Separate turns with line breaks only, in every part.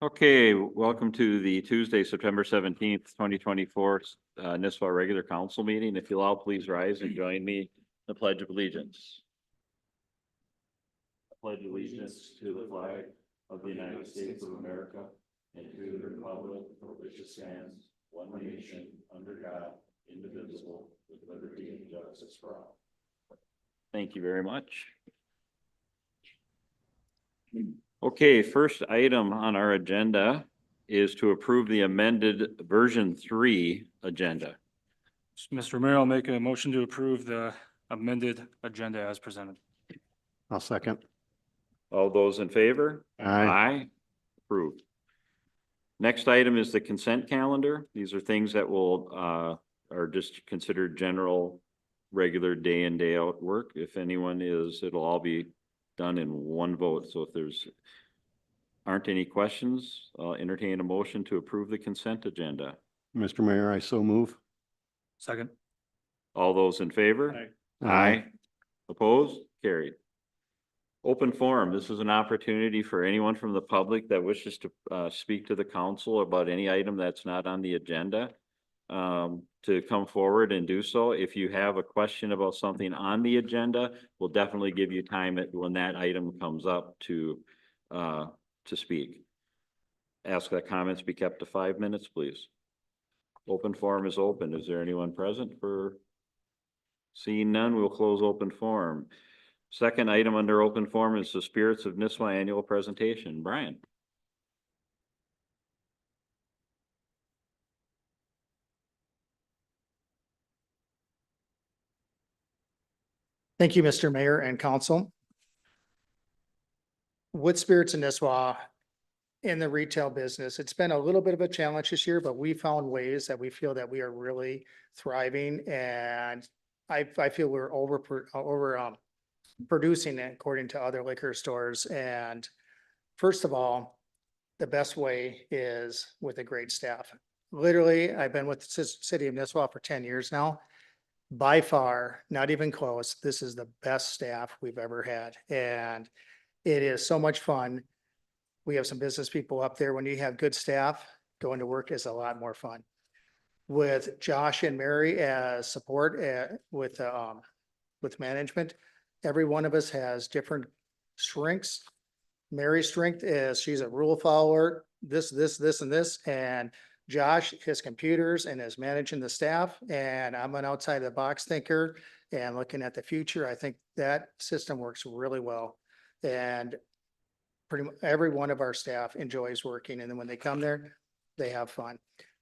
Okay, welcome to the Tuesday, September 17th, 2024 Nisswa regular council meeting. If you'll all please rise and join me in the Pledge of Allegiance. I pledge allegiance to the flag of the United States of America and to the republic for which it stands, one nation, under God, indivisible, with liberty and justice for all. Thank you very much. Okay, first item on our agenda is to approve the amended version 3 agenda.
Mr. Mayor, I'll make a motion to approve the amended agenda as presented.
I'll second.
All those in favor? Aye. Approved. Next item is the consent calendar. These are things that will are just considered general, regular day in, day out work. If anyone is, it'll all be done in one vote. So if there's aren't any questions, I'll entertain a motion to approve the consent agenda.
Mr. Mayor, I so move.
Second.
All those in favor? Aye. Opposed? Carried. Open forum. This is an opportunity for anyone from the public that wishes to speak to the council about any item that's not on the agenda to come forward and do so. If you have a question about something on the agenda, we'll definitely give you time when that item comes up to speak. Ask that comments be kept to 5 minutes, please. Open forum is open. Is there anyone present for? Seeing none, we'll close open forum. Second item under open forum is the Spirits of Nisswa annual presentation. Brian.
Thank you, Mr. Mayor and Council. With Spirits of Nisswa in the retail business, it's been a little bit of a challenge this year, but we found ways that we feel that we are really thriving, and I feel we're producing it according to other liquor stores. And first of all, the best way is with a great staff. Literally, I've been with the city of Nisswa for 10 years now. By far, not even close, this is the best staff we've ever had. And it is so much fun. We have some business people up there. When you have good staff, going to work is a lot more fun. With Josh and Mary as support with management, every one of us has different strengths. Mary's strength is she's a rule follower, this, and this. And Josh, his computers and is managing the staff. And I'm an outside of the box thinker and looking at the future. I think that system works really well. And pretty much every one of our staff enjoys working. And then when they come there, they have fun.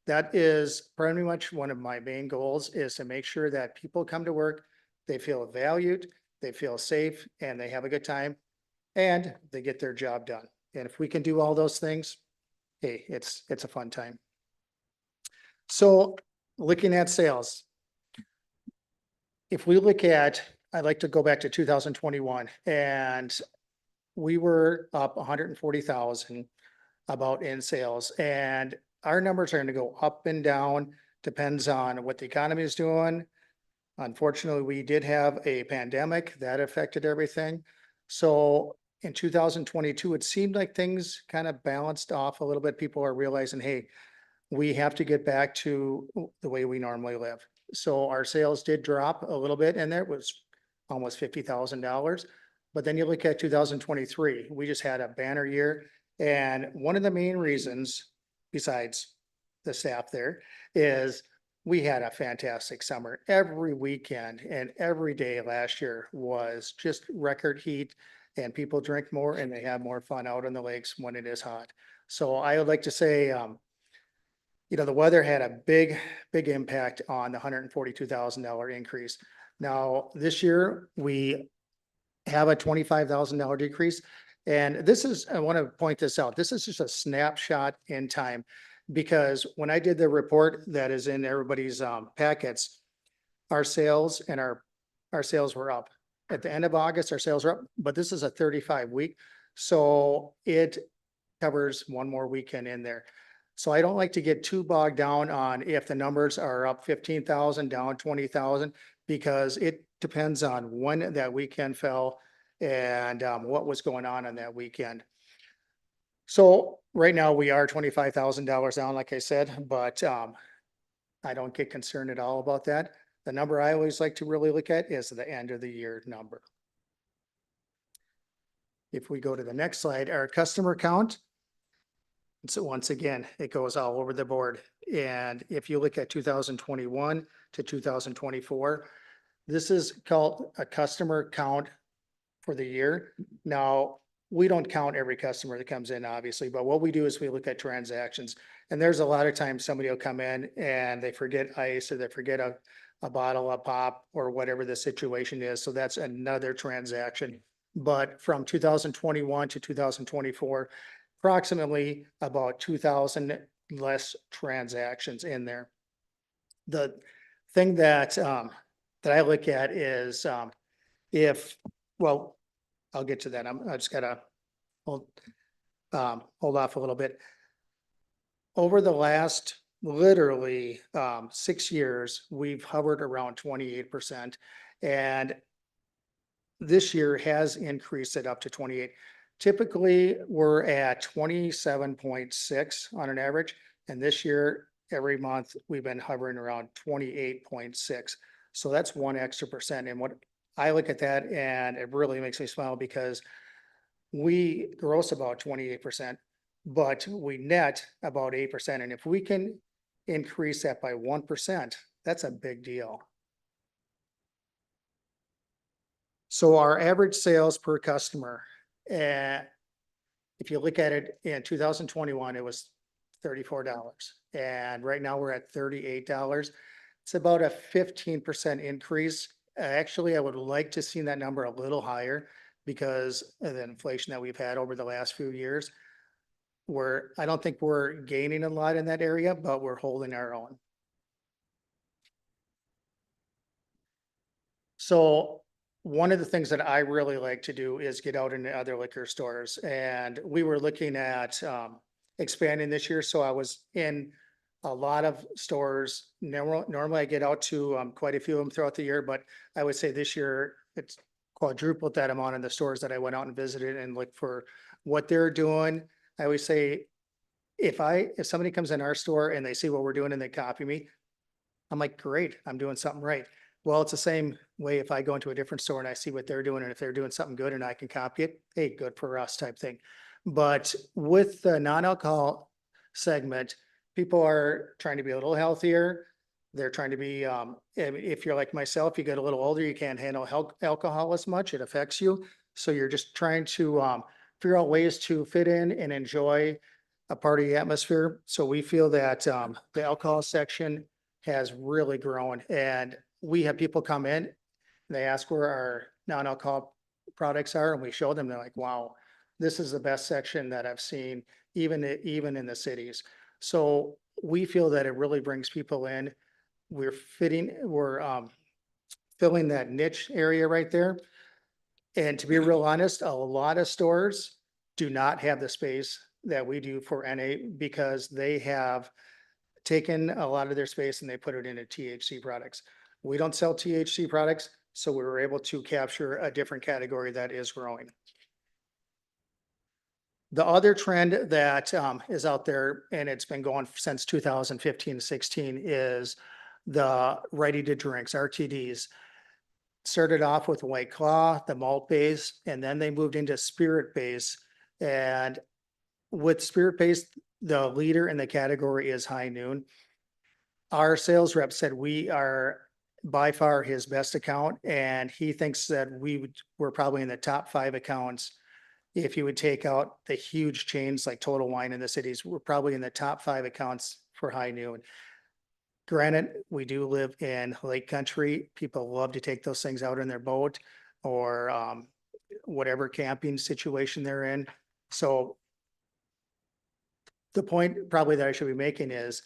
That is pretty much one of my main goals, is to make sure that people come to work, they feel valued, they feel safe, and they have a good time, and they get their job done. And if we can do all those things, hey, it's a fun time. So looking at sales, if we look at, I'd like to go back to 2021, and we were up 140,000 about in sales, and our numbers are going to go up and down, depends on what the economy is doing. Unfortunately, we did have a pandemic that affected everything. So in 2022, it seemed like things kind of balanced off a little bit. People are realizing, hey, we have to get back to the way we normally live. So our sales did drop a little bit, and there was almost $50,000. But then you look at 2023, we just had a banner year. And one of the main reasons, besides the staff there, is we had a fantastic summer. Every weekend and every day last year was just record heat, and people drink more and they have more fun out on the lakes when it is hot. So I would like to say, the weather had a big impact on the $142,000 increase. Now, this year, we have a $25,000 decrease. And this is, I want to point this out. This is just a snapshot in time, because when I did the report that is in everybody's packets, our sales and our sales were up. At the end of August, our sales were up, but this is a 35-week. So it covers one more weekend in there. So I don't like to get too bogged down on if the numbers are up 15,000, down 20,000, because it depends on when that weekend fell and what was going on that weekend. So right now we are $25,000 down, like I said, but I don't get concerned at all about that. The number I always like to really look at is the end of the year number. If we go to the next slide, our customer count. So once again, it goes all over the board. And if you look at 2021 to 2024, this is called a customer count for the year. Now, we don't count every customer that comes in, obviously, but what we do is we look at transactions. And there's a lot of times somebody will come in and they forget ice or they forget a bottle of pop or whatever the situation is. So that's another transaction. But from 2021 to 2024, approximately about 2,000 less transactions in there. The thing that I look at is well, I'll get to that. I just gotta hold off a little bit. Over the last literally 6 years, we've hovered around 28%, and this year has increased it up to 28. Typically, we're at 27.6 on an average, and this year, every month, we've been hovering around 28.6. So that's 1 extra percent. And what I look at that and it really makes me smile because we gross about 28%, but we net about 8%. And if we can increase that by 1%, that's a big deal. So our average sales per customer, if you look at it in 2021, it was $34. And right now we're at $38. It's about a 15% increase. Actually, I would like to see that number a little higher because of the inflation that we've had over the last few years. I don't think we're gaining a lot in that area, but we're holding our own. So one of the things that I really like to do is get out into other liquor stores, and we were looking at expanding this year. So I was in a lot of stores. Normally I get out to quite a few of them throughout the year, but I would say this year it's quadrupled that amount in the stores that I went out and visited and looked for what they're doing. I always say, if somebody comes in our store and they see what we're doing and they copy me, I'm like, great, I'm doing something right. Well, it's the same way if I go into a different store and I see what they're doing, and if they're doing something good and I can copy it, hey, good for us type thing. But with the non-alcohol segment, people are trying to be a little healthier. They're trying to be, if you're like myself, you get a little older, you can't handle alcohol as much. It affects you. So you're just trying to figure out ways to fit in and enjoy a party atmosphere. So we feel that the alcohol section has really grown, and we have people come in, they ask where our non-alcohol products are, and we show them, they're like, wow, this is the best section that I've seen, even in the cities. So we feel that it really brings people in. We're filling that niche area right there. And to be real honest, a lot of stores do not have the space that we do for NA because they have taken a lot of their space and they put it into THC products. We don't sell THC products, so we were able to capture a different category that is growing. The other trend that is out there, and it's been going since 2015 to 16, is the ready to drinks, RTDs. Started off with White Claw, the malt base, and then they moved into spirit base. And with spirit base, the leader in the category is High Noon. Our sales rep said we are by far his best account, and he thinks that we're probably in the top 5 accounts. If you would take out the huge chains like Total Wine in the cities, we're probably in the top 5 accounts for High Noon. Granted, we do live in Lake Country. People love to take those things out in their boat or whatever camping situation they're in. So the point probably that I should be making is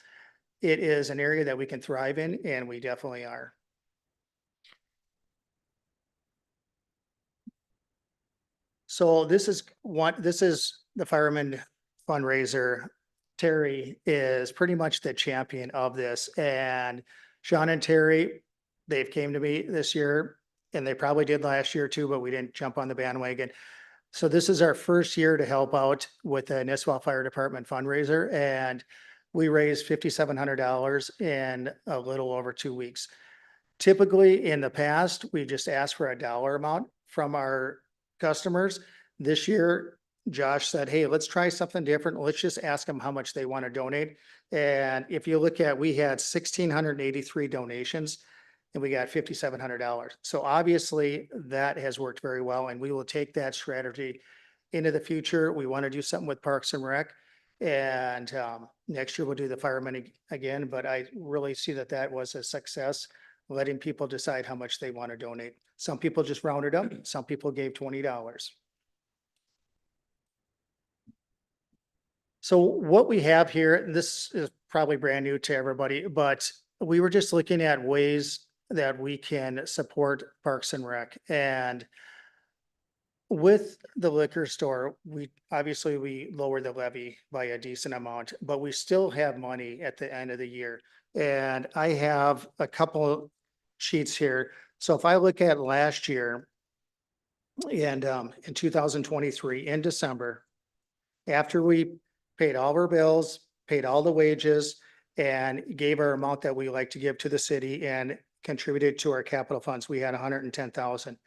it is an area that we can thrive in, and we definitely are. So this is the fireman fundraiser. Terry is pretty much the champion of this, and Sean and Terry, they've came to me this year, and they probably did last year too, but we didn't jump on the bandwagon. So this is our first year to help out with the Nisswa Fire Department fundraiser, and we raised $5,700 in a little over 2 weeks. Typically, in the past, we just asked for a dollar amount from our customers. This year, Josh said, hey, let's try something different. Let's just ask them how much they want to donate. And if you look at, we had 1,683 donations and we got $5,700. So obviously that has worked very well, and we will take that strategy into the future. We want to do something with Parks and Rec. And next year we'll do the firemen again, but I really see that that was a success, letting people decide how much they want to donate. Some people just rounded up, some people gave $20. So what we have here, this is probably brand new to everybody, but we were just looking at ways that we can support Parks and Rec. And with the liquor store, we lowered the levy by a decent amount, but we still have money at the end of the year. And I have a couple sheets here. So if I look at last year and in 2023, in December, after we paid all of our bills, paid all the wages, and gave our amount that we like to give to the city and contributed to our capital funds, we had 110,000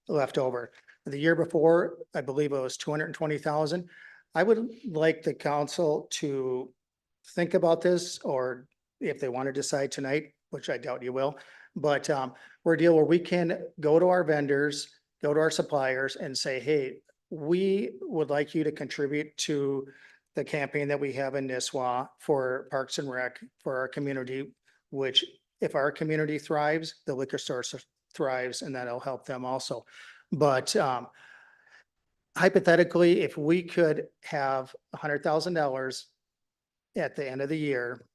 left over. The year before, I believe it was 220,000. I would like the council to think about this, or if they want to decide tonight, which I doubt you will, but we're a deal where we can go to our vendors, go to our suppliers and say, hey, we would like you to contribute to the campaign that we have in Nisswa for Parks and Rec for our community, which if our community thrives, the liquor store thrives, and that'll help them also. But hypothetically, if we could have $100,000 at the end of the year,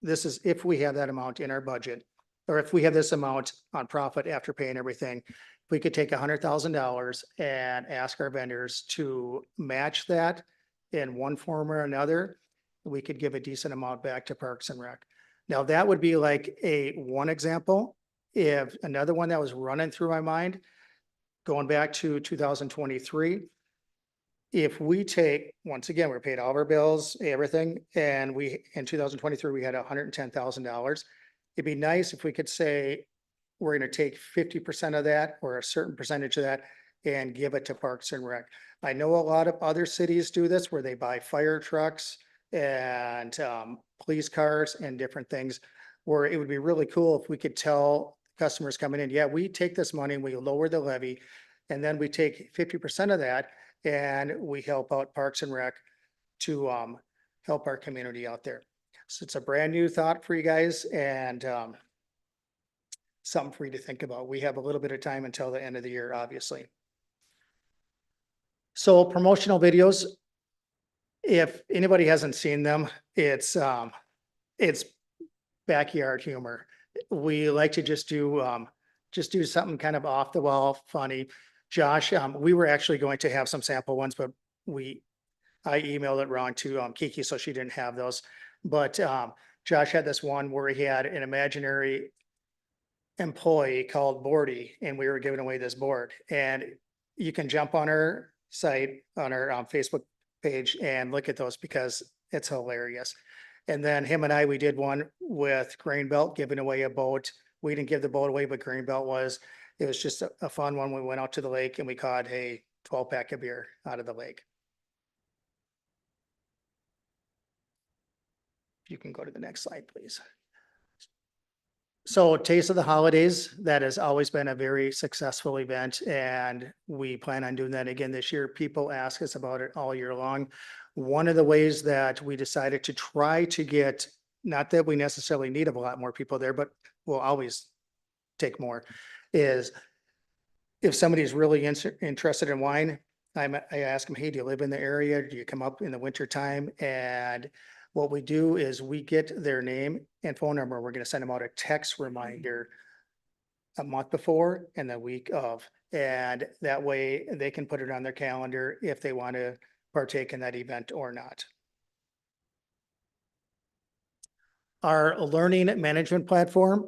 this is if we have that amount in our budget, or if we have this amount on profit after paying everything, we could take $100,000 and ask our vendors to match that in one form or another. We could give a decent amount back to Parks and Rec. Now, that would be like one example. If another one that was running through my mind, going back to 2023, if we take, once again, we're paid all of our bills, everything, and in 2023, we had $110,000. It'd be nice if we could say, we're going to take 50% of that or a certain percentage of that and give it to Parks and Rec. I know a lot of other cities do this where they buy fire trucks and police cars and different things, where it would be really cool if we could tell customers coming in, yeah, we take this money and we lower the levy, and then we take 50% of that and we help out Parks and Rec to help our community out there. So it's a brand new thought for you guys, and something for you to think about. We have a little bit of time until the end of the year, obviously. So promotional videos, if anybody hasn't seen them, it's backyard humor. We like to just do something kind of off the wall, funny. Josh, we were actually going to have some sample ones, but I emailed it wrong to Kiki, so she didn't have those. But Josh had this one where he had an imaginary employee called Boardy, and we were giving away this board. And you can jump on our site, on our Facebook page, and look at those because it's hilarious. And then him and we did one with Greenbelt giving away a boat. We didn't give the boat away, but Greenbelt was. It was just a fun one. We went out to the lake and we caught a 12-pack of beer out of the lake. You can go to the next slide, please. So Taste of the Holidays, that has always been a very successful event, and we plan on doing that again this year. People ask us about it all year long. One of the ways that we decided to try to get, not that we necessarily need a lot more people there, but we'll always take more, is if somebody's really interested in wine, I ask them, hey, do you live in the area? Do you come up in the winter time? And what we do is we get their name and phone number. We're going to send them out a text reminder a month before and the week of. And that way they can put it on their calendar if they want to partake in that event or not. Our learning management platform,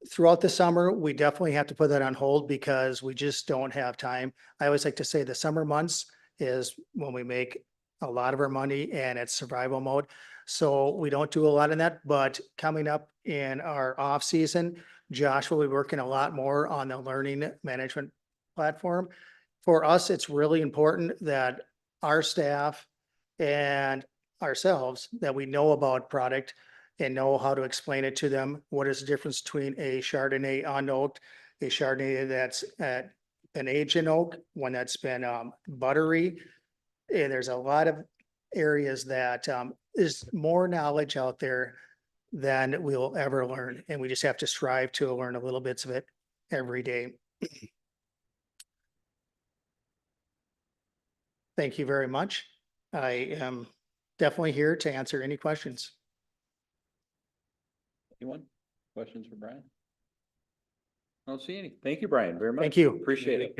throughout the summer, we definitely have to put that on hold because we just don't have time. I always like to say the summer months is when we make a lot of our money and it's survival mode. So we don't do a lot in that, but coming up in our off season, Josh will be working a lot more on the learning management platform. For us, it's really important that our staff and ourselves, that we know about product and know how to explain it to them. What is the difference between a Chardonnay unoaked, a Chardonnay that's at an aged in oak, one that's been buttery. And there's a lot of areas that is more knowledge out there than we'll ever learn. And we just have to strive to learn a little bits of it every day. Thank you very much. I am definitely here to answer any questions.
Anyone? Questions for Brian? I don't see any. Thank you, Brian, very much.
Thank you.
Appreciate it.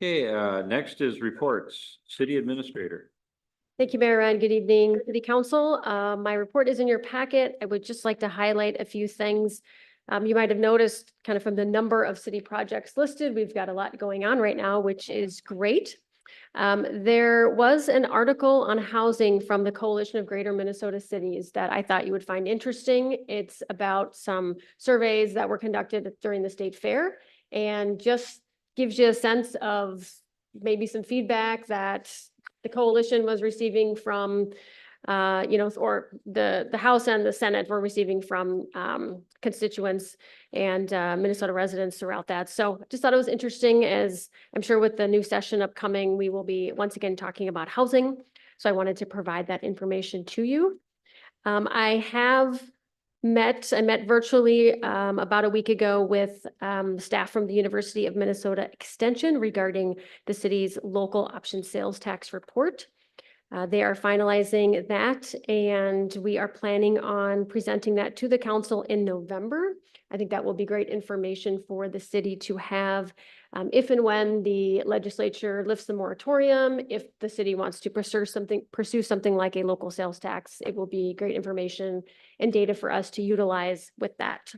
Okay, next is reports. City Administrator.
Thank you, Mayor Ryan. Good evening, City Council. My report is in your packet. I would just like to highlight a few things. You might have noticed kind of from the number of city projects listed, we've got a lot going on right now, which is great. There was an article on housing from the Coalition of Greater Minnesota Cities that I thought you would find interesting. It's about some surveys that were conducted during the state fair and just gives you a sense of maybe some feedback that the coalition was receiving from, or the House and the Senate were receiving from constituents and Minnesota residents throughout that. So just thought it was interesting, as I'm sure with the new session upcoming, we will be once again talking about housing. So I wanted to provide that information to you. I met virtually about a week ago with staff from the University of Minnesota Extension regarding the city's local option sales tax report. They are finalizing that, and we are planning on presenting that to the council in November. I think that will be great information for the city to have if and when the legislature lifts the moratorium. If the city wants to pursue something like a local sales tax, it will be great information and data for us to utilize with that.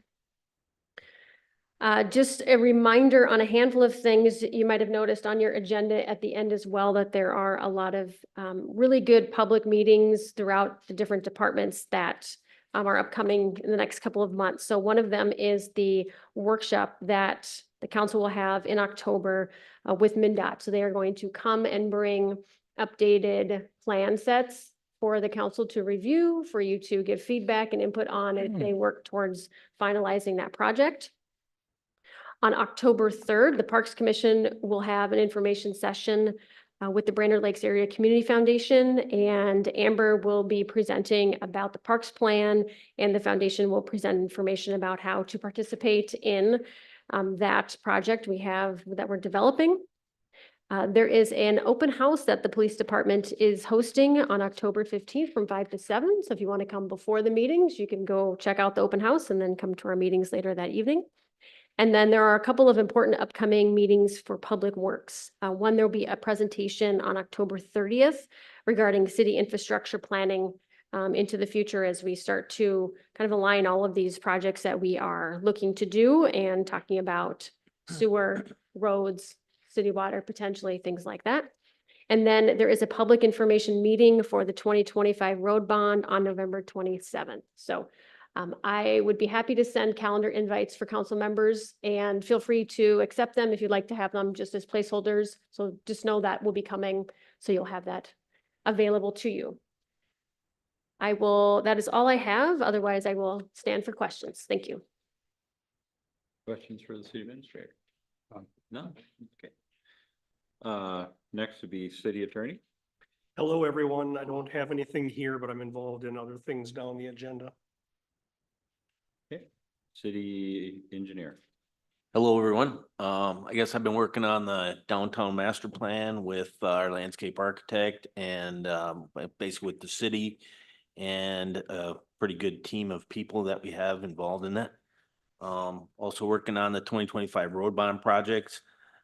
Just a reminder on a handful of things you might have noticed on your agenda at the end as well, that there are a lot of really good public meetings throughout the different departments that are upcoming in the next couple of months. So one of them is the workshop that the council will have in October with MnDOT. So they are going to come and bring updated plan sets for the council to review, for you to give feedback and input on as they work towards finalizing that project. On October 3rd, the Parks Commission will have an information session with the Brainerd Lakes Area Community Foundation, and Amber will be presenting about the parks plan, and the foundation will present information about how to participate in that project that we're developing. There is an open house that the police department is hosting on October 15th from 5 to 7. So if you want to come before the meetings, you can go check out the open house and then come to our meetings later that evening. And then there are a couple of important upcoming meetings for Public Works. One, there'll be a presentation on October 30th regarding city infrastructure planning into the future as we start to kind of align all of these projects that we are looking to do and talking about sewer, roads, city water, potentially things like that. And then there is a public information meeting for the 2025 road bond on November 27th. So I would be happy to send calendar invites for council members, and feel free to accept them if you'd like to have them just as placeholders. So just know that will be coming, so you'll have that available to you. That is all I have. Otherwise, I will stand for questions. Thank you.
Questions for the city administrator? No? Okay. Next would be city attorney.
Hello, everyone. I don't have anything here, but I'm involved in other things down the agenda.
Okay. City engineer.
Hello, everyone. I guess I've been working on the downtown master plan with our landscape architect and basically with the city and a pretty good team of people that we have involved in that. Also working on the 2025 road bond projects.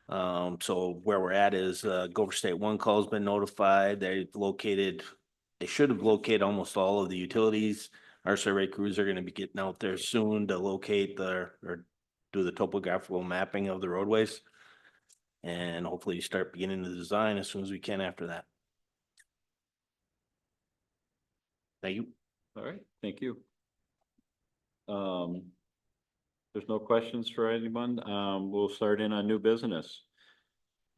So where we're at is Gopher State 1 call has been notified. They should have located almost all of the utilities. Our survey crews are going to be getting out there soon to locate or do the topographical mapping of the roadways. And hopefully start beginning the design as soon as we can after that. Thank you.
All right, thank you. There's no questions for anyone. We'll start in on new business.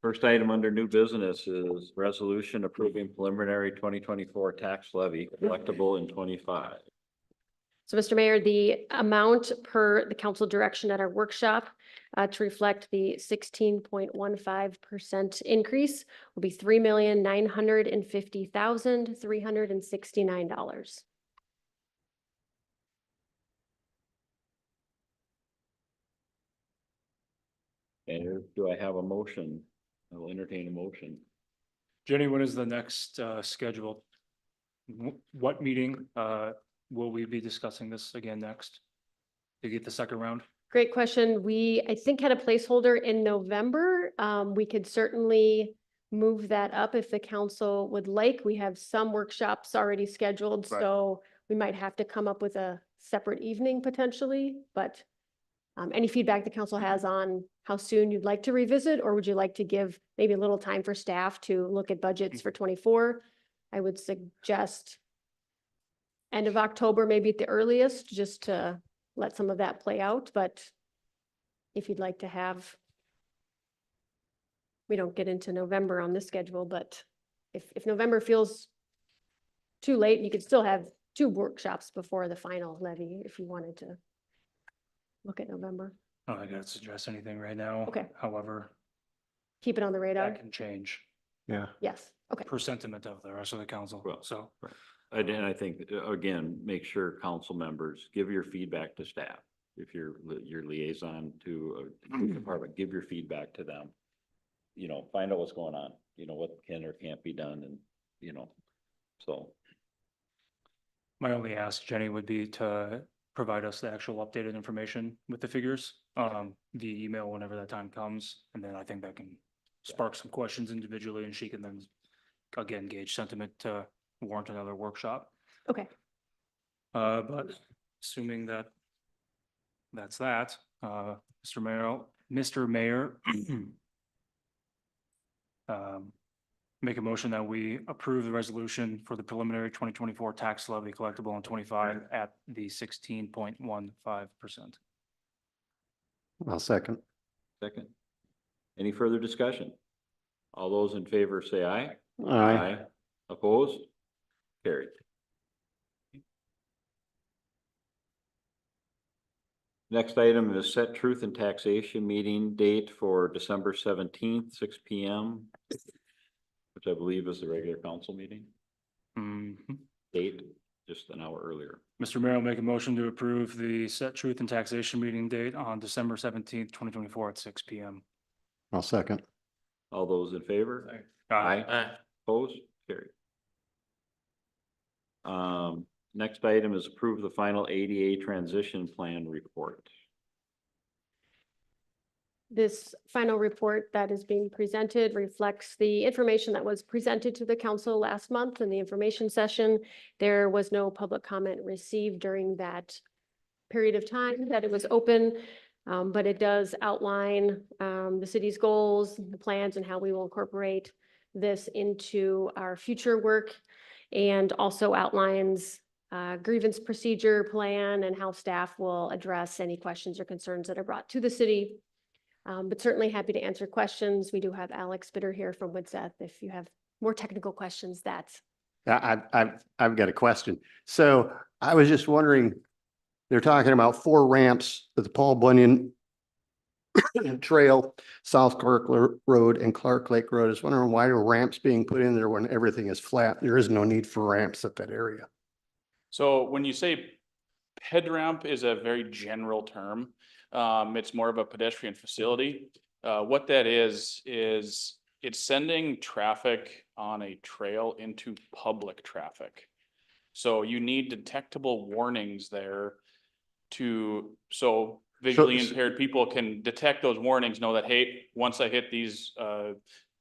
First item under new business is resolution approving preliminary 2024 tax levy collectible in 25.
So, Mr. Mayor, the amount per the council direction at our workshop to reflect the 16.15% increase will be $3,950,369.
And do I have a motion? I will entertain a motion.
Jenny, when is the next scheduled? What meeting will we be discussing this again next? To get the second round?
Great question. We, I think, had a placeholder in November. We could certainly move that up if the council would like. We have some workshops already scheduled,
Right.
so we might have to come up with a separate evening potentially, but any feedback the council has on how soon you'd like to revisit, or would you like to give maybe a little time for staff to look at budgets for 24? I would suggest end of October, maybe at the earliest, just to let some of that play out, but if you'd like to have, we don't get into November on this schedule, but if November feels too late, you could still have 2 workshops before the final levy if you wanted to look at November.
Oh, I gotta suggest anything right now.
Okay.
However,
Keep it on the radar.
that can change
Yeah.
Yes, okay.
per sentiment of the rest of the council,
Well,
so.
And I think, again, make sure council members give your feedback to staff. If you're your liaison to a department, give your feedback to them. You know, find out what's going on, you know, what can or can't be done and, you know, so.
My only ask, Jenny, would be to provide us the actual updated information with the figures, via email whenever that time comes. And then I think that can spark some questions individually, and she can then again gauge sentiment to warrant another workshop.
Okay.
But assuming that that's that, Mr. Mayor, make a motion that we approve the resolution for the preliminary 2024 tax levy collectible in 25 at the 16.15%.
I'll second.
Second. Any further discussion? All those in favor say aye.
Aye.
Opposed? Carried. Next item is set truth and taxation meeting date for December 17th, 6 p.m. Which I believe is the regular council meeting
Mhm.
date, just an hour earlier.
Mr. Mayor, I'll make a motion to approve the set truth and taxation meeting date on December 17th, 2024 at 6 p.m.
I'll second.
All those in favor?
Aye.
Opposed? Carried. Next item is approve the final ADA transition plan report.
This final report that is being presented reflects the information that was presented to the council last month in the information session. There was no public comment received during that period of time that it was open, but it does outline the city's goals, the plans, and how we will incorporate this into our future work, and also outlines grievance procedure plan and how staff will address any questions or concerns that are brought to the city. But certainly happy to answer questions. We do have Alex Bitter here from Widseth if you have more technical questions.
I've got a question. So I was just wondering, they're talking about 4 ramps at the Paul Bunyan Trail, South Clark Road and Clark Lake Road. I was wondering why are ramps being put in there when everything is flat? There is no need for ramps at that area.
So when you say ped ramp is a very general term. It's more of a pedestrian facility. What that is it's sending traffic on a trail into public traffic. So you need detectable warnings there so visually impaired people can detect those warnings, know that, hey, once I hit these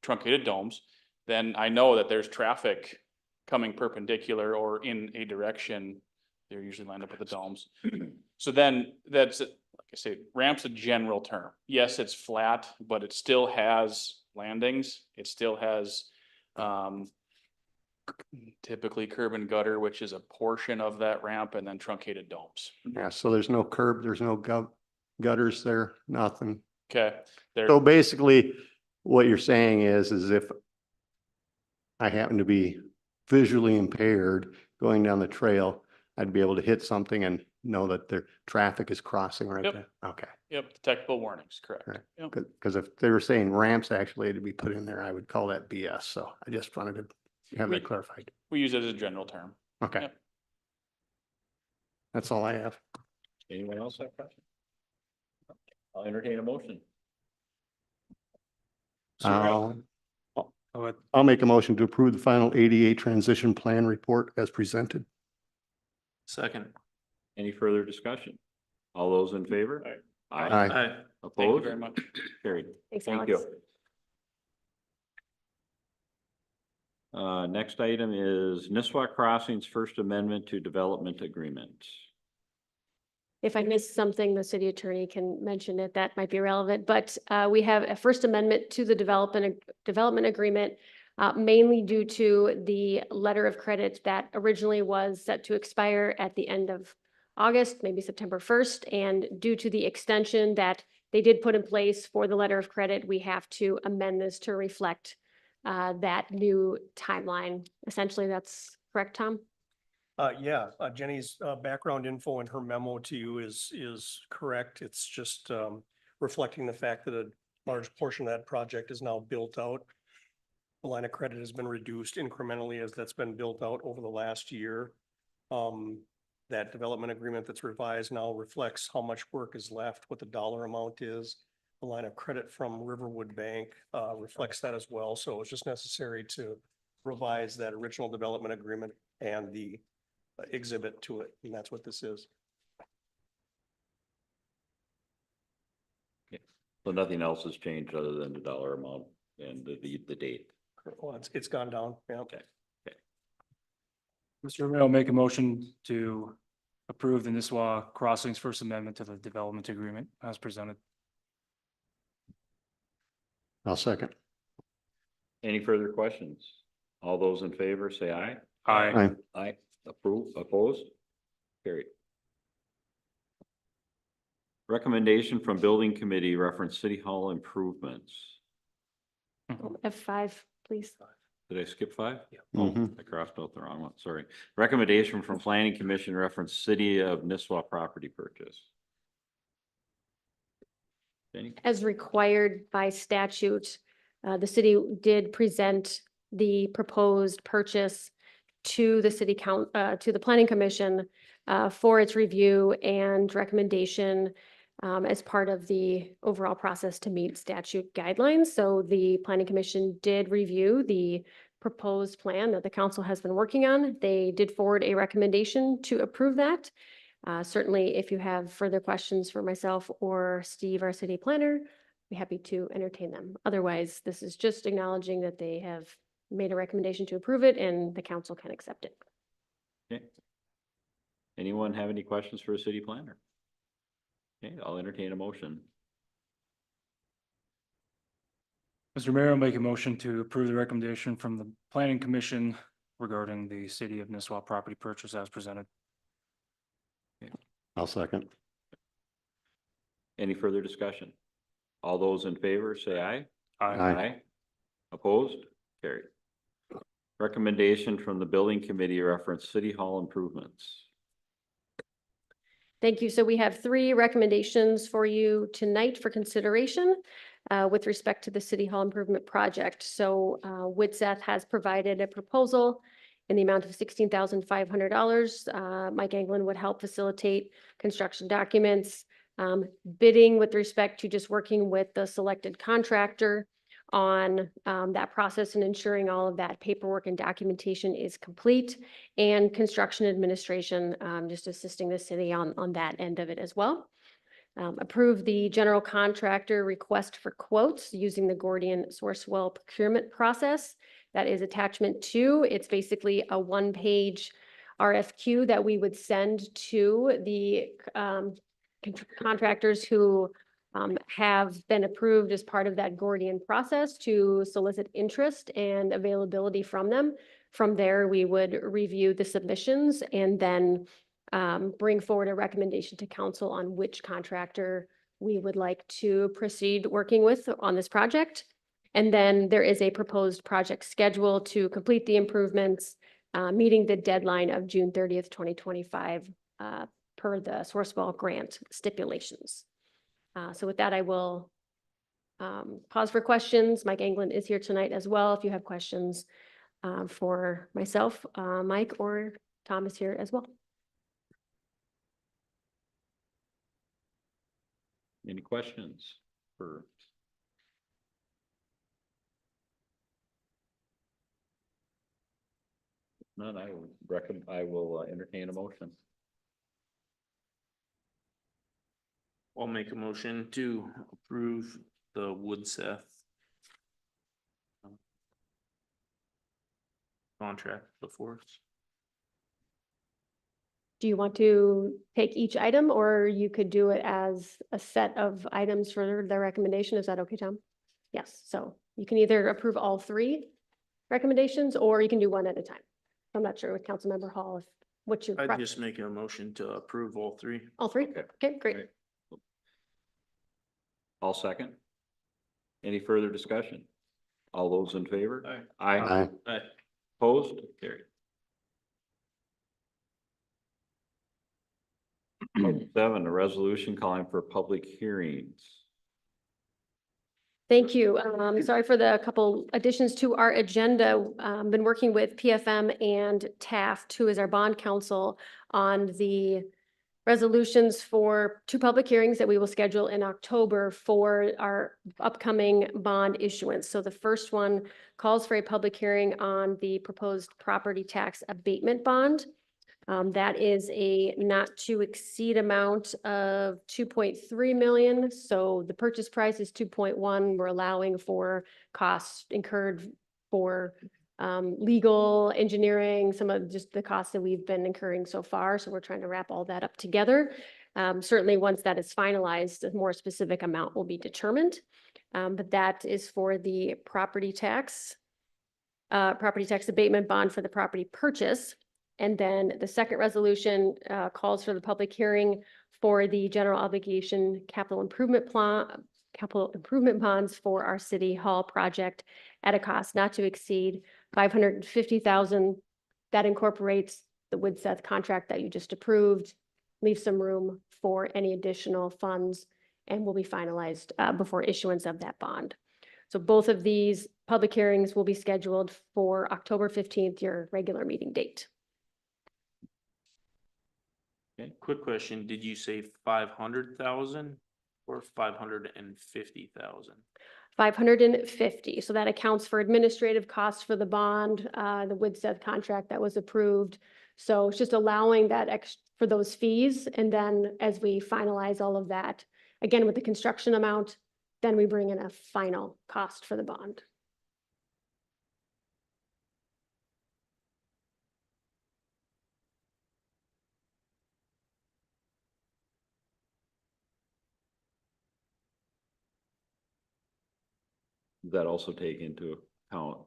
truncated domes, then I know that there's traffic coming perpendicular or in a direction They're usually lined up with the domes. So then that's, like I say, ramp's a general term. Yes, it's flat, but it still has landings. It still has typically curb and gutter, which is a portion of that ramp, and then truncated domes.
Yeah, so there's no curb, there's no gutters there, nothing.
Okay, there,
So basically, what you're saying is if I happen to be visually impaired going down the trail, I'd be able to hit something and know that the traffic is crossing right
Yep.
there. Okay.
yep, detectable warnings, correct.
Right.
Yep.
Because if they were saying ramps actually to be put in there, I would call that BS. So I just wanted to have
We-
that clarified.
We use it as a general term.
Okay.
Yep.
That's all I have.
Anyone else have questions? I'll entertain a motion.
I'll
Oh,
I'll make a motion to approve the final ADA transition plan report as presented.
Second.
Any further discussion? All those in favor?
Aye.
Thank you
Opposed?
very much.
Carried.
Thanks,
Thank
Alex.
you. Next item is Nisswa Crossings First Amendment to Development Agreement.
If I missed something, the city attorney can mention it. That might be relevant, but we have a First Amendment to the development agreement, mainly due to the letter of credit that originally was set to expire at the end of August, maybe September 1st. And due to the extension that they did put in place for the letter of credit, we have to amend this to reflect that new timeline. Essentially, that's correct, Tom?
Yeah, Jenny's background info in her memo to you is correct. It's just reflecting the fact that a large portion of that project is now built out. The line of credit has been reduced incrementally as that's been built out over the last year. That development agreement that's revised now reflects how much work is left, what the dollar amount is. The line of credit from Riverwood Bank reflects that as well. So it's just necessary to revise that original development agreement and the exhibit to it, and that's what this is.
So nothing else has changed other than the dollar amount and the date.
Well, it's gone down, yeah.
Okay.
Mr. Romero, make a motion to approve the Nisswa Crossings First Amendment to the development agreement as presented.
I'll second.
Any further questions? All those in favor, say aye.
Aye.
Aye. Approve, opposed? Carried. Recommendation from Building Committee reference City Hall improvements.
F5, please.
Did I skip 5?
Yeah.
Oh,
Mhm.
I crossed out the wrong one, sorry. Recommendation from Planning Commission reference City of Nisswa property purchase. Jenny?
As required by statute, the city did present the proposed purchase to the to the planning commission for its review and recommendation as part of the overall process to meet statute guidelines. So the planning commission did review the proposed plan that the council has been working on. They did forward a recommendation to approve that. Certainly, if you have further questions for myself or Steve, our city planner, I'd be happy to entertain them. Otherwise, this is just acknowledging that they have made a recommendation to approve it and the council can accept it.
Okay. Anyone have any questions for a city planner? Okay, I'll entertain a motion.
Mr. Romero, make a motion to approve the recommendation from the planning commission regarding the city of Nisswa property purchase as presented.
I'll second.
Any further discussion? All those in favor, say aye.
Aye.
Opposed? Carried. Recommendation from the Building Committee reference City Hall improvements.
Thank you. So we have 3 recommendations for you tonight for consideration with respect to the City Hall Improvement Project. So Witseth has provided a proposal in the amount of $16,500. Mike Anglin would help facilitate construction documents, bidding with respect to just working with the selected contractor on that process and ensuring all of that paperwork and documentation is complete, and construction administration, just assisting the city on that end of it as well. Approve the general contractor request for quotes using the Gordian Sourcewell procurement process. That is attachment 2. It's basically a 1-page RFQ that we would send to the contractors who have been approved as part of that Gordian process to solicit interest and availability from them. From there, we would review the submissions and then bring forward a recommendation to council on which contractor we would like to proceed working with on this project. And then there is a proposed project schedule to complete the improvements, meeting the deadline of June 30th, 2025, per the Sourcewell grant stipulations. So with that, I will pause for questions. Mike Anglin is here tonight as well. If you have questions for myself, Mike or Tom is here as well.
Any questions for? None, I will entertain a motion.
I'll make a motion to approve the Woodseth contract before us.
Do you want to take each item, or you could do it as a set of items for the recommendation? Is that okay, Tom? Yes, so you can either approve all three recommendations, or you can do one at a time. I'm not sure with Councilmember Hall, if what's your
I'd
preference?
just make a motion to approve all three.
All three?
Okay.
Okay, great.
Great. All second. Any further discussion? All those in favor? Aye.
Aye.
Aye.
Opposed? Carried. 7, a resolution calling for public hearings.
Thank you. Sorry for the couple additions to our agenda. Been working with PFM and Taft, who is our bond counsel, on the resolutions for 2 public hearings that we will schedule in October for our upcoming bond issuance. So the first one calls for a public hearing on the proposed property tax abatement bond. That is a not to exceed amount of 2.3 million. So the purchase price is 2.1. We're allowing for costs incurred for legal, engineering, some of just the costs that we've been incurring so far. So we're trying to wrap all that up together. Certainly once that is finalized, a more specific amount will be determined. But that is for the property tax abatement bond for the property purchase. And then the second resolution calls for the public hearing for the general obligation capital improvement bonds for our city hall project at a cost not to exceed $550,000. That incorporates the Woodseth contract that you just approved, leaves some room for any additional funds, and will be finalized before issuance of that bond. So both of these public hearings will be scheduled for October 15th, your regular meeting date.
Okay, quick question. Did you say 500,000 or 550,000?
550. So that accounts for administrative costs for the bond, the Woodseth contract that was approved. So it's just allowing that for those fees. And then as we finalize all of that, again, with the construction amount, then we bring in a final cost for the bond.
Does that also take into account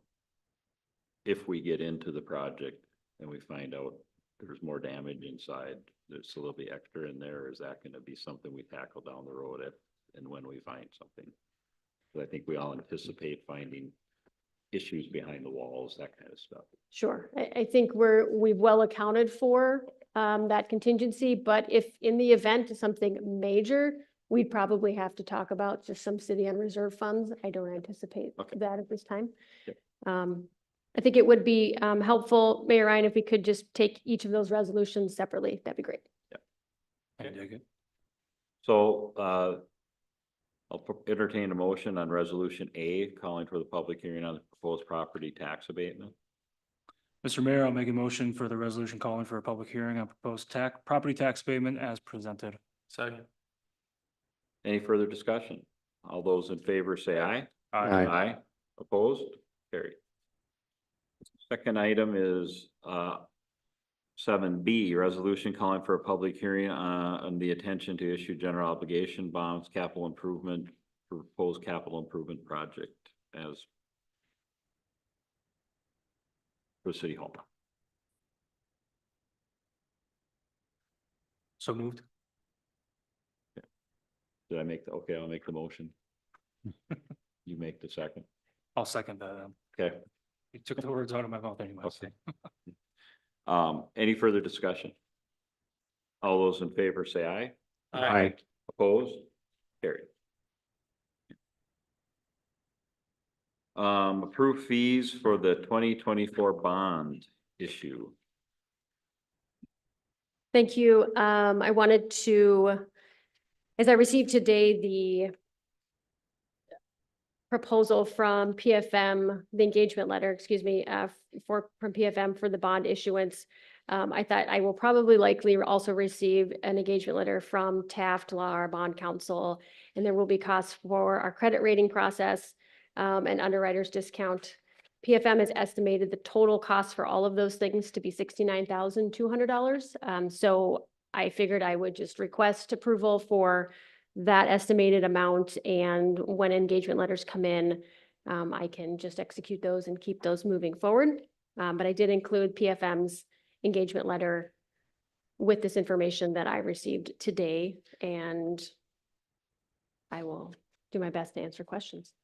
if we get into the project and we find out there's more damage inside, so there'll be extra in there? Or is that going to be something we tackle down the road if and when we find something? But I think we all anticipate finding issues behind the walls, that kind of stuff.
Sure. I think we've well accounted for that contingency, but if in the event of something major, we'd probably have to talk about just some city unreserved funds. I don't anticipate that at this time.
Yep.
I think it would be helpful, Mayor Ryan, if we could just take each of those resolutions separately. That'd be great.
I dig it.
So I'll entertain a motion on resolution A, calling for the public hearing on the proposed property tax abatement.
Mr. Mayor, I'll make a motion for the resolution calling for a public hearing on proposed property tax abatement as presented.
Second.
Any further discussion? All those in favor say aye.
Aye.
Aye. Opposed? Carried. Second item is 7B, resolution calling for a public hearing on the intention to issue general obligation bonds, capital improvement, proposed capital improvement project as for City Hall.
So moved.
Did I make the, okay, I'll make the motion. You make the second.
I'll second that.
Okay.
You took the words out of my mouth anyway.
Okay. Any further discussion? All those in favor say aye.
Aye.
Opposed? Carried. Approve fees for the 2024 bond issue.
Thank you. I wanted to, as I received today, the proposal from PFM, the engagement letter, excuse me, from PFM for the bond issuance. I thought I will probably likely also receive an engagement letter from Taft Law, our bond counsel, and there will be costs for our credit rating process, and underwriter's discount. PFM has estimated the total cost for all of those things to be $69,200. So I figured I would just request approval for that estimated amount, and when engagement letters come in, I can just execute those and keep those moving forward. But I did include PFM's engagement letter with this information that I received today, and I will do my best to answer questions.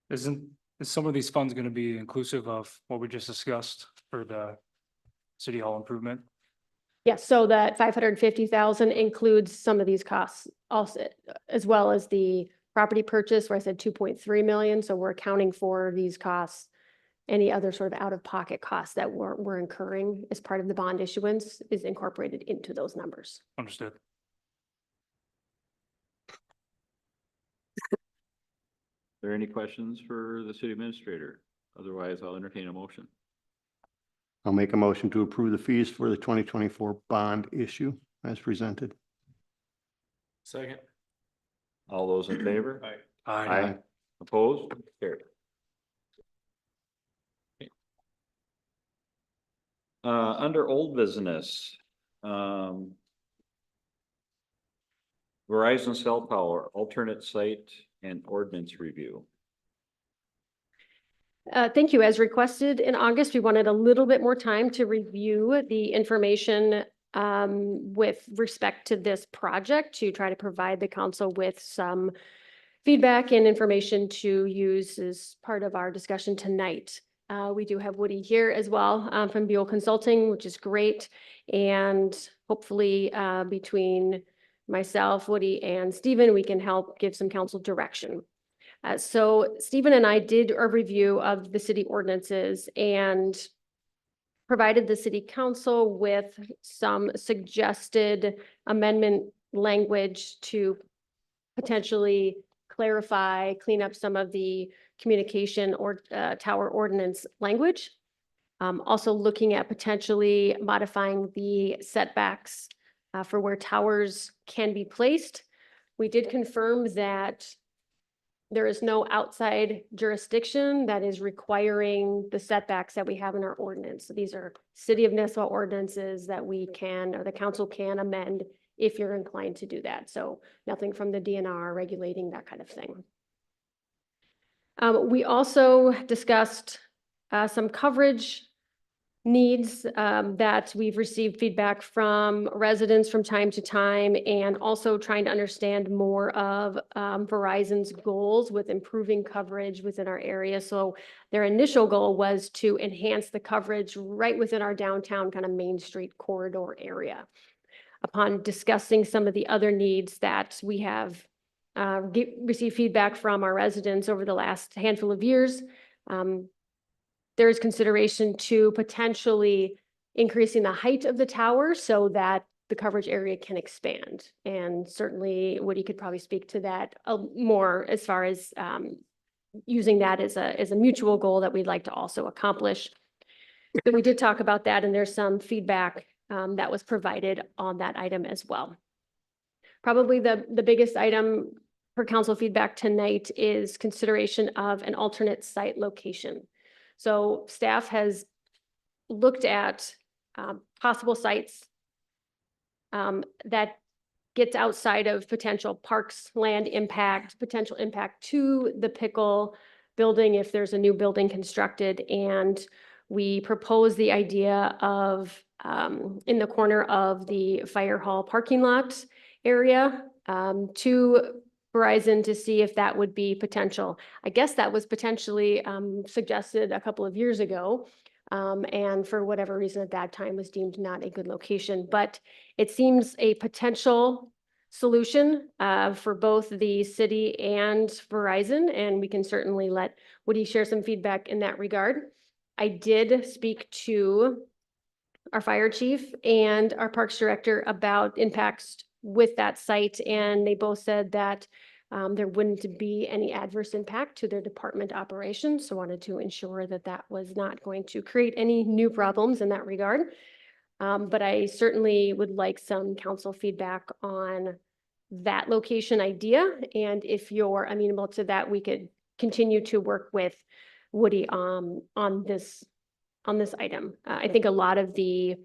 Is some of these funds going to be inclusive of what we just discussed for the City Hall improvement?
Yes, so that 550,000 includes some of these costs also, as well as the property purchase where I said 2.3 million. So we're accounting for these costs. Any other sort of out-of-pocket costs that we're incurring as part of the bond issuance is incorporated into those numbers.
Understood.
Are there any questions for the city administrator? Otherwise, I'll entertain a motion.
I'll make a motion to approve the fees for the 2024 bond issue as presented.
Second.
All those in favor?
Aye.
Opposed? Carried. Under old business, Verizon cell tower, alternate site and ordinance review.
Thank you. As requested in August, we wanted a little bit more time to review the information with respect to this project to try to provide the council with some feedback and information to use as part of our discussion tonight. We do have Woody here as well from Buell Consulting, which is great. And hopefully between myself, Woody, and Stephen, we can help give some council direction. So Stephen and I did a review of the city ordinances and provided the city council with some suggested amendment language to potentially clarify, clean up some of the communication or tower ordinance language. Also looking at potentially modifying the setbacks for where towers can be placed. We did confirm that there is no outside jurisdiction that is requiring the setbacks that we have in our ordinance. So these are City of Nisswa ordinances that we can, or the council can amend if you're inclined to do that. So nothing from the DNR regulating that kind of thing. We also discussed some coverage needs that we've received feedback from residents from time to time, and also trying to understand more of Verizon's goals with improving coverage within our area. So their initial goal was to enhance the coverage right within our downtown kind of Main Street corridor area. Upon discussing some of the other needs that we have received feedback from our residents over the last handful of years, there is consideration to potentially increasing the height of the tower so that the coverage area can expand. And certainly Woody could probably speak to that more as far as using that as a mutual goal that we'd like to also accomplish. So we did talk about that, and there's some feedback that was provided on that item as well. probably the biggest item for council feedback tonight is consideration of an alternate site location. So staff has looked at possible sites that gets outside of potential parks, land impact, potential impact to the pickle building if there's a new building constructed. And we propose the idea of in the corner of the fire hall parking lot area to Verizon to see if that would be potential. I guess that was potentially suggested a couple of years ago. And for whatever reason at that time was deemed not a good location, but it seems a potential solution for both the city and Verizon, and we can certainly let Woody share some feedback in that regard. I did speak to our fire chief and our parks director about impacts with that site, and they both said that there wouldn't be any adverse impact to their department operations. So wanted to ensure that that was not going to create any new problems in that regard. But I certainly would like some council feedback on that location idea. And if you're amenable to that, we could continue to work with Woody on this item. I think a lot of the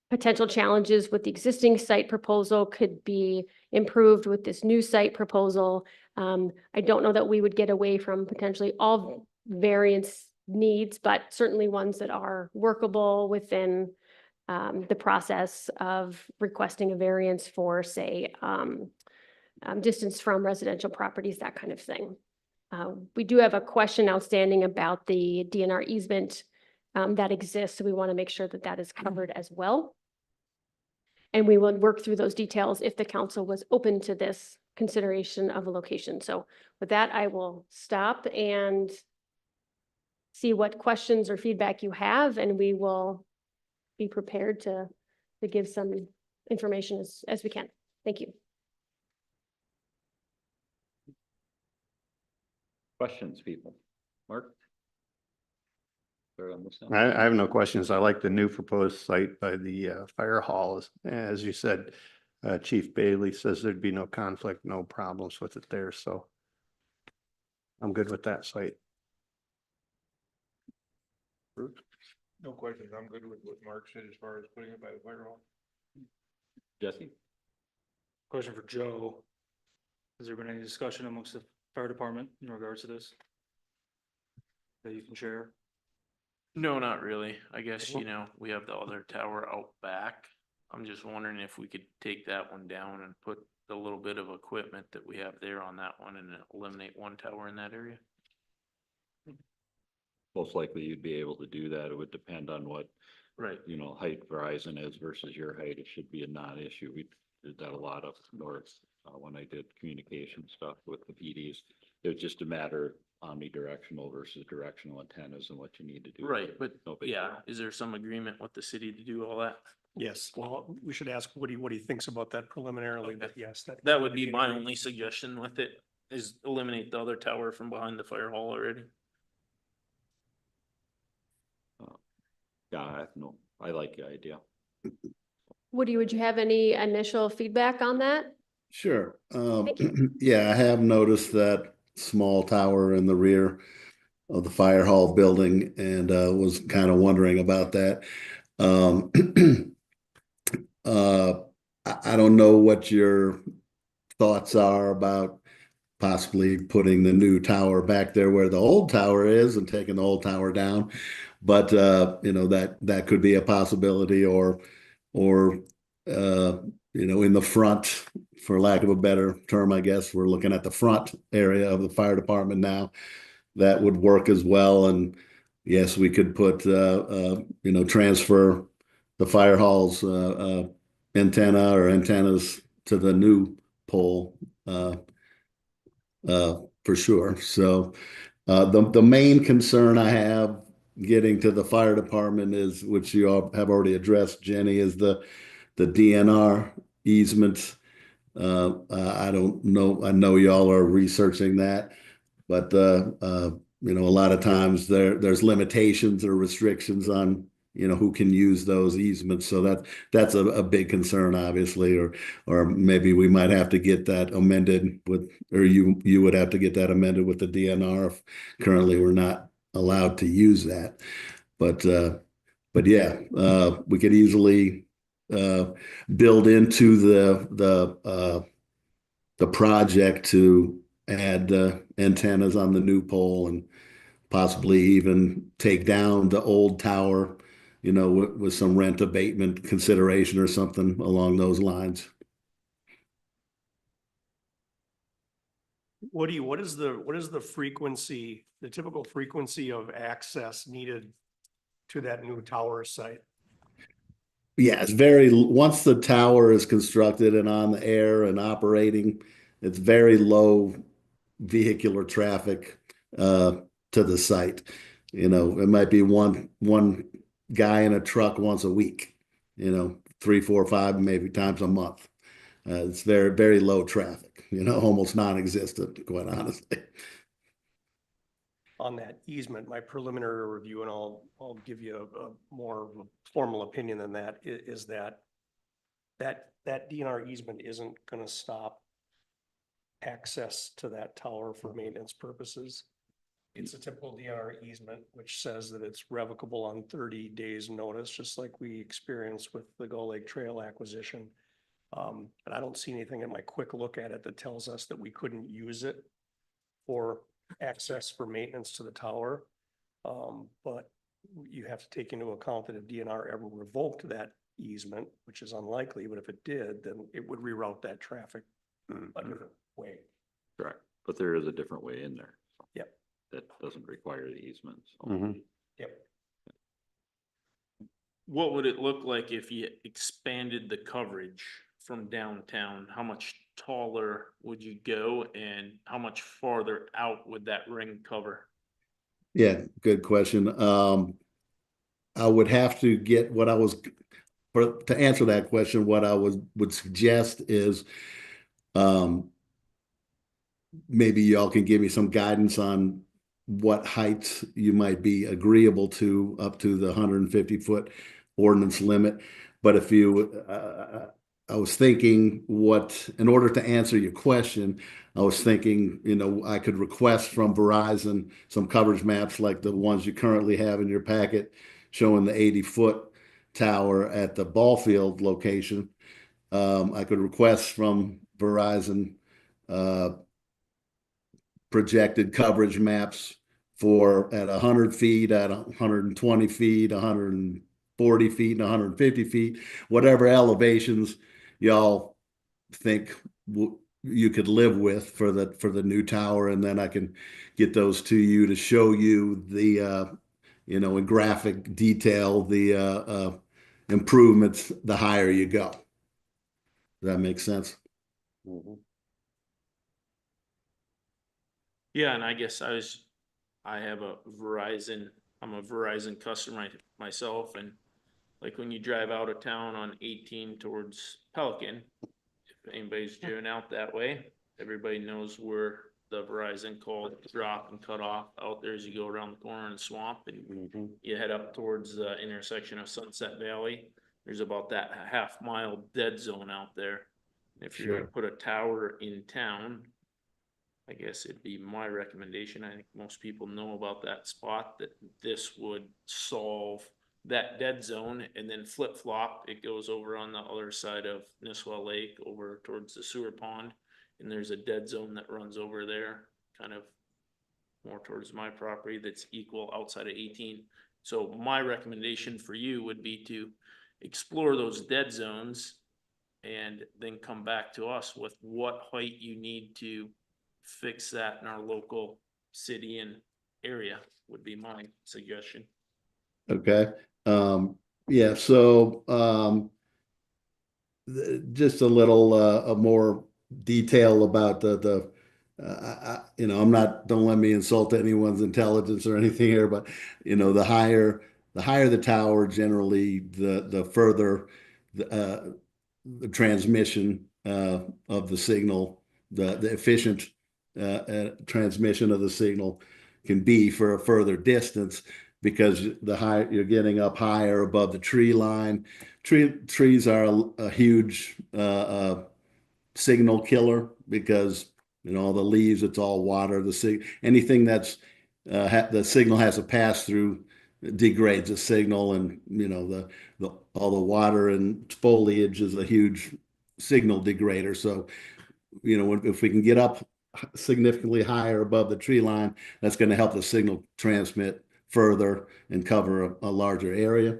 potential challenges with the existing site proposal could be improved with this new site proposal. I don't know that we would get away from potentially all variance needs, but certainly ones that are workable within the process of requesting a variance for, say, distance from residential properties, that kind of thing. We do have a question outstanding about the DNR easement that exists, so we want to make sure that that is covered as well. And we will work through those details if the council was open to this consideration of a location. So with that, I will stop and see what questions or feedback you have, and we will be prepared to give some information as we can. Thank you.
Questions, people? Mark?
I have no questions. I like the new proposed site by the fire hall. As you said, Chief Bailey says there'd be no conflict, no problems with it there, so I'm good with that site.
No questions. I'm good with what Mark said as far as putting it by the fire hall.
Jesse?
Question for Joe. Has there been any discussion amongst the fire department in regards to this that you can share?
No, not really. I guess, you know, we have the other tower out back. I'm just wondering if we could take that one down and put the little bit of equipment that we have there on that one and eliminate one tower in that area.
Most likely you'd be able to do that. It would depend on what,
Right.
you know, height Verizon is versus your height. It should be a non-issue. We did that a lot up north when I did communication stuff with the PDs. It was just a matter of omnidirectional versus directional antennas and what you need to do.
Right, but
No big
yeah,
deal.
is there some agreement with the city to do all that?
Yes, well, we should ask Woody what he thinks about that preliminarily, but yes,
That would be my only suggestion with it, is eliminate the other tower from behind the fire hall already.
Yeah, I like the idea.
Woody, would you have any initial feedback on that?
Sure.
Thank
Yeah, I have noticed that small tower in the rear of the fire hall building and was kind of wondering about that. I don't know what your thoughts are about possibly putting the new tower back there where the old tower is and taking the old tower down. But you know, that could be a possibility, or you know, in the front, for lack of a better term, I guess we're looking at the front area of the fire department now. That would work as well. And yes, we could put you know, transfer the fire hall's antenna or antennas to the new pole for sure. So the main concern I have getting to the fire department is, which you all have already addressed, Jenny, is the DNR easement. I don't know. I know y'all are researching that, but you know, a lot of times there's limitations or restrictions on who can use those easements. So that's a big concern, obviously, or maybe we might have to get that amended with, or you would have to get that amended with the DNR if currently we're not allowed to use that. But yeah, we could easily build into the project to add antennas on the new pole and possibly even take down the old tower, with some rent abatement consideration or something along those lines.
What is the frequency, the typical frequency of access needed to that new tower site?
Yeah, once the tower is constructed and on the air and operating, it's very low vehicular traffic to the site. It might be one guy in a truck once a week, 3, 4, 5, maybe times a month. It's very, very low traffic, almost non-existent, quite honestly.
On that easement, my preliminary review, and I'll give you a more formal opinion than that, is that DNR easement isn't gonna stop access to that tower for maintenance purposes. It's a typical DNR easement, which says that it's revocable on 30 days notice, just like we experienced with the Gull Lake Trail acquisition. And I don't see anything in my quick look at it that tells us that we couldn't use it for access for maintenance to the tower. But you have to take into account that if DNR ever revoked that easement, which is unlikely, but if it did, then it would reroute that traffic a different way.
Correct, but there is a different way in there.
Yep.
That doesn't require the easement. So.
Mhm.
Yep.
What would it look like if you expanded the coverage from downtown? How much taller would you go and how much farther out would that ring cover?
Yeah, good question. I would have to get to answer that question, what I would suggest is maybe y'all can give me some guidance on what heights you might be agreeable to up to the 150-foot ordinance limit. But if I was thinking in order to answer your question, I was thinking, I could request from Verizon some coverage maps like the ones you currently have in your packet showing the 80-foot tower at the ball field location. I could request from Verizon projected coverage maps for at 100 feet, at 120 feet, 140 feet, and 150 feet, whatever elevations y'all think you could live with for the new tower, and then I can get those to you to show you the in graphic detail the improvements the higher you go. Does that make sense?
Yeah, and I guess I'm a Verizon customer myself, and like when you drive out of town on 18 towards Pelican, if anybody's driven out that way, everybody knows where the Verizon call drop and cut off out there as you go around the corner in the swamp and you head up towards the intersection of Sunset Valley. There's about that half-mile dead zone out there. If you're gonna put a tower in town, I guess it'd be my recommendation. I think most people know about that spot, that this would solve that dead zone, and then flip flop, it goes over on the other side of Nisswa Lake over towards the sewer pond. And there's a dead zone that runs over there, kind of more towards my property that's equal outside of 18. So my recommendation for you would be to explore those dead zones and then come back to us with what height you need to fix that in our local city and area would be my suggestion.
Okay. Yeah, so just a little more detail about don't let me insult anyone's intelligence or anything here, but the higher the tower, generally the further the transmission of the signal, the efficient transmission of the signal can be for a further distance, because the high, you're getting up higher above the tree line. Trees are a huge signal killer because, you know, all the leaves, it's all water. Anything that's the signal has to pass through degrades the signal, and you know all the water and foliage is a huge signal degrader. So, you know, if we can get up significantly higher above the tree line, that's going to help the signal transmit further and cover a larger area.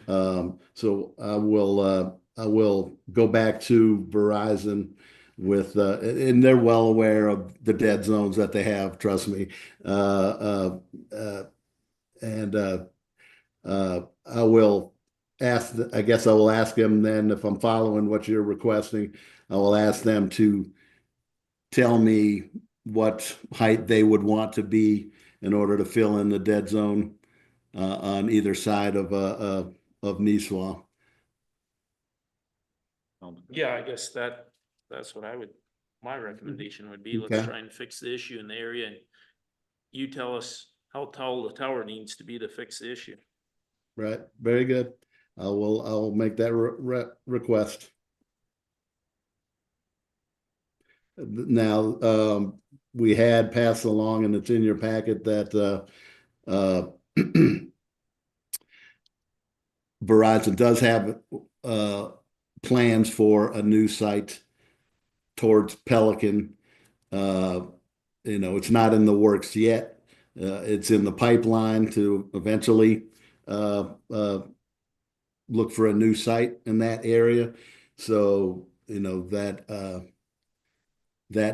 So I will go back to Verizon with, and they're well aware of the dead zones that they have, trust me. And I will I guess I will ask them then, if I'm following what you're requesting, I will ask them to tell me what height they would want to be in order to fill in the dead zone on either side of Nisswa.
Yeah, I guess that's what my recommendation would be. Let's
Okay.
try and fix the issue in the area, and you tell us how tall the tower needs to be to fix the issue.
Right, very good. I will make that request. Now, we had passed along, and it's in your packet, that Verizon does have plans for a new site towards Pelican. You know, it's not in the works yet. It's in the pipeline to eventually look for a new site in that area. So, you know, that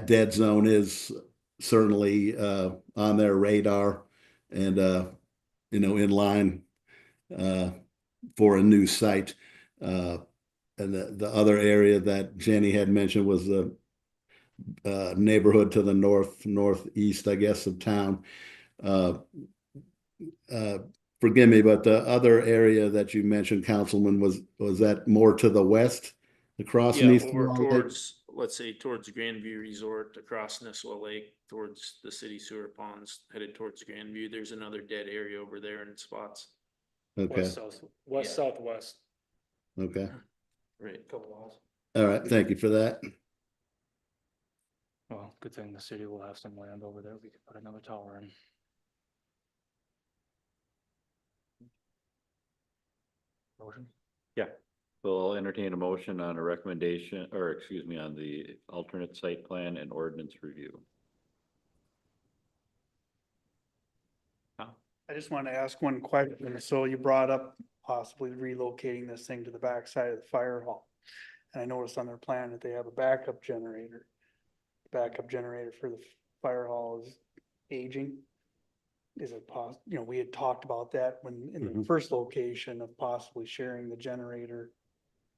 dead zone is certainly on their radar, and you know, in line for a new site. And the other area that Jenny had mentioned was the neighborhood to the northeast, I guess, of town. Forgive me, but the other area that you mentioned, Councilman, was that more to the west across
Yeah,
Nisswa
over
Lake?
towards, let's say, towards Grandview Resort, across Nisswa Lake, towards the city sewer ponds, headed towards Grandview. There's another dead area over there in spots.
Okay,
West southwest.
okay.
Right.
Couple miles.
All right, thank you for that.
Well, good thing the city will have some land over there. We could put another tower in. Motion?
Yeah, we'll entertain a motion on a recommendation, or excuse me, on the alternate site plan and ordinance review.
I just wanted to ask one question. So you brought up possibly relocating this thing to the backside of the fire hall. And I noticed on their plan that they have a backup generator. Backup generator for the fire hall is aging. Is it you know, we had talked about that when in the first location of possibly sharing the generator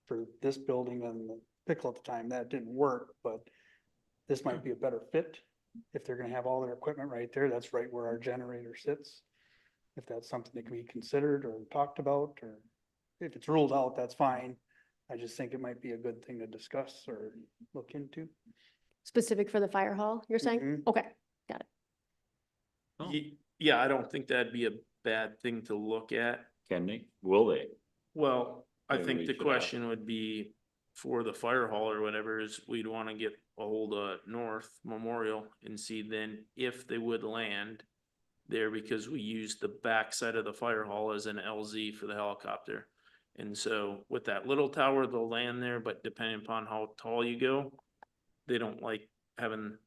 for this building and the pickle at the time. That didn't work, but this might be a better fit. If they're gonna have all their equipment right there, that's right where our generator sits. If that's something that can be considered or talked about, or if it's ruled out, that's fine. I just think it might be a good thing to discuss or look into.
Specific for the fire hall, you're saying?
Mhm.
Okay,
Oh.
Yeah, I don't think that'd be a bad thing to look at.
Can they? Will they?
Well, I
Maybe
think
we
the
should ask.
question would be for the fire hall or whatever, is we'd want to get a hold of North Memorial and see then if they would land there, because we use the backside of the fire hall as an LZ for the helicopter. And so with that little tower, they'll land there, but depending upon how tall you go, they don't like having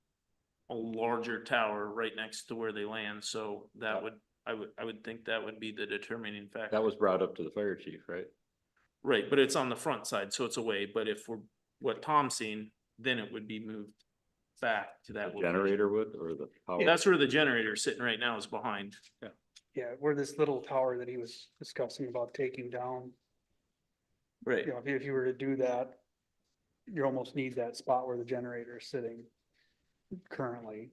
a larger tower right next to where they land. So that would, I would think that would be the determining factor.
That was brought up to the fire chief, right?
Right, but it's on the front side, so it's away. But if we're, what Tom's seen, then it would be moved back to that
The
location.
generator would, or the power?
That's where the generator is sitting right now, is behind.
Yeah, where this little tower that he was discussing about taking down,
Right.
you know, if you were to do that, you almost need that spot where the generator is sitting currently.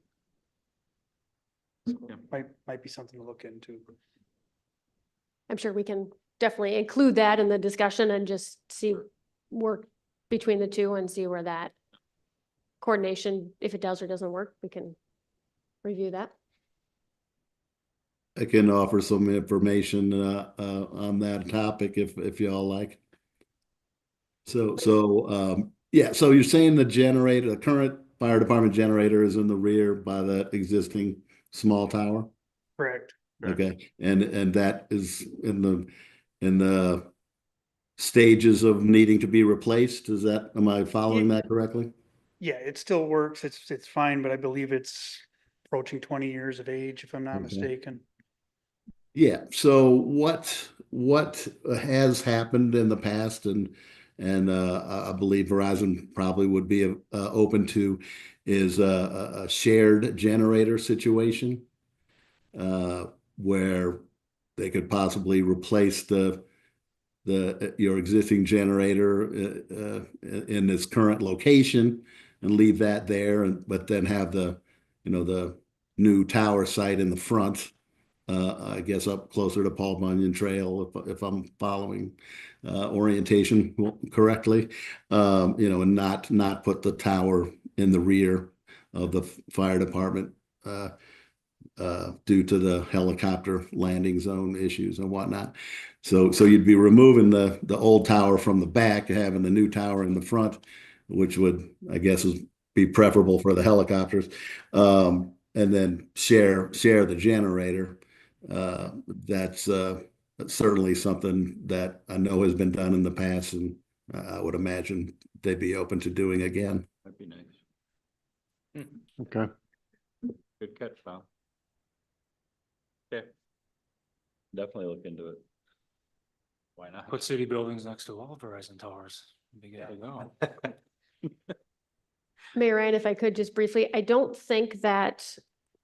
So
Yeah.
might be something to look into.
I'm sure we can definitely include that in the discussion and just see, work between the two and see where that coordination, if it does or doesn't work, we can review that.
I can offer some information on that topic if y'all like. Yeah, so you're saying the current fire department generator is in the rear by the existing small tower?
Correct.
Okay, and that is in the stages of needing to be replaced? Am I following that correctly?
Yeah, it still works. It's fine, but I believe it's approaching 20 years of age, if I'm not
Okay.
mistaken.
Yeah, so what has happened in the past and I believe Verizon probably would be open to is a shared generator situation where they could possibly replace your existing generator in its current location and leave that there, but then have the new tower site in the front. I guess up closer to Paul Bunyan Trail, if I'm following orientation correctly, and not put the tower in the rear of the fire department due to the helicopter landing zone issues and whatnot. So you'd be removing the old tower from the back, having the new tower in the front, which would, I guess, be preferable for the helicopters, and then share the generator. That's certainly something that I know has been done in the past, and I would imagine they'd be open to doing again.
That'd be nice.
Okay.
Good catch, Tom. Okay. Definitely look into it. Why not?
Put city buildings next to all Verizon towers. Be good to go.
Mayor Ryan, if I could just briefly, I don't think that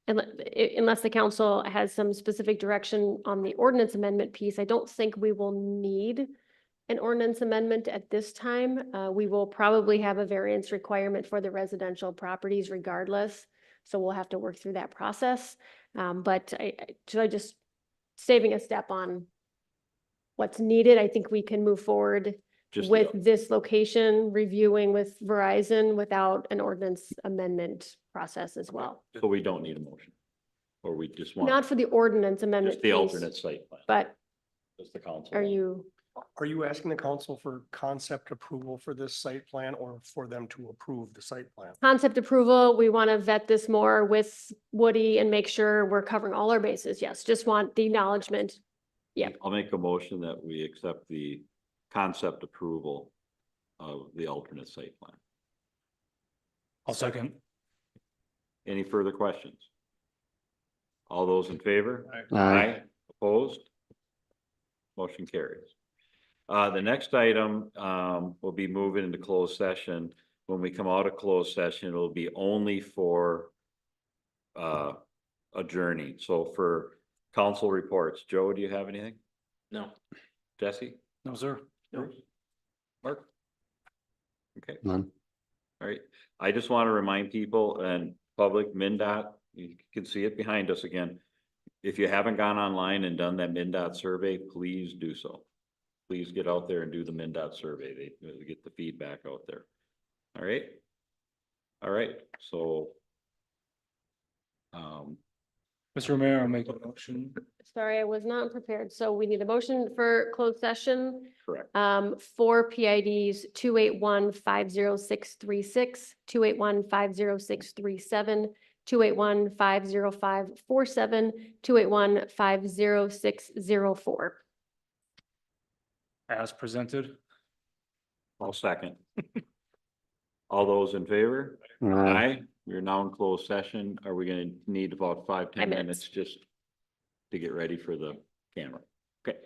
unless the council has some specific direction on the ordinance amendment piece, I don't think we will need an ordinance amendment at this time. We will probably have a variance requirement for the residential properties regardless. So we'll have to work through that process. But should I just saving a step on what's needed? I think we can move forward
Just
with this location, reviewing with Verizon without an ordinance amendment process as well.
so we don't need a motion, or we just want
Not for the ordinance amendment
just the
piece,
alternate site plan.
but
Just the council.
are
one.
you,
Are you asking the council for concept approval for this site plan or for them to approve the site plan?
concept approval, we want to vet this more with Woody and make sure we're covering all our bases. Yes, just want the acknowledgement. Yep.
I'll make a motion that we accept the concept approval of the alternate site plan.
I'll second.
Any further questions? All those in favor?
Aye.
Opposed? Motion carries. The next item, will be moving into closed session. When we come out of closed session, it'll be only for adjourning. So for council reports, Joe, do you have anything?
No.
Jesse?
No, sir.
Bruce? Mark? Okay.
None.
All right, I just want to remind people and public, MnDOT, you can see it behind us again. If you haven't gone online and done that MnDOT survey, please do so. Please get out there and do the MnDOT survey. They get the feedback out there. All right? All right, so.
Mr. Mayor, I'll make a motion.
Sorry, I was not prepared. So we need a motion for closed session.
Correct.
For PIDs 281-50636, 281-50637, 281-50547, 281-50604.
As presented.
I'll second. All those in favor?
Aye.
Aye. We're now in closed session. Are we gonna need about 5-10
5
minutes just to get ready for the camera? Okay.